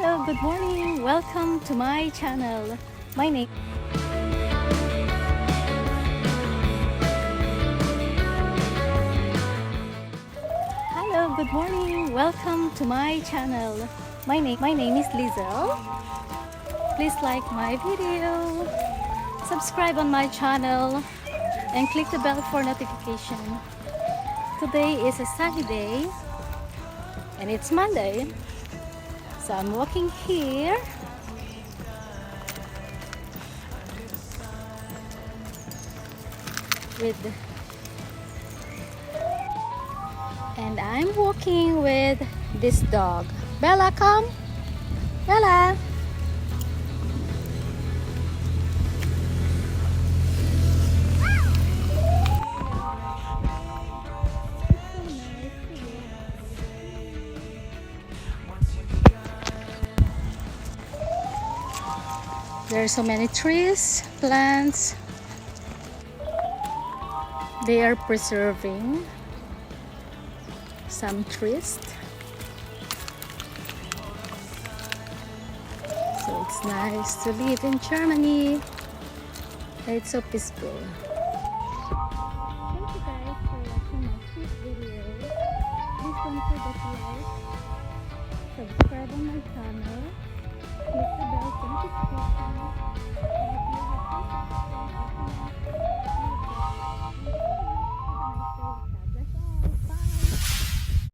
Hello, good morning. Welcome to my channel. My name Hello, good morning. Welcome to my channel. My name is Lizelle. Please like my video, subscribe on my channel, and click the bell for notification. Today is a sunny day and it's Monday. So I'm walking here and I'm walking with this dog. Bella, come. Bella. There are so many trees, plants. They are preserving some trees. So it's nice to live in Germany. It's so peaceful. Thank you guys for watching my quick video. Please don't forget to like, subscribe on my channel,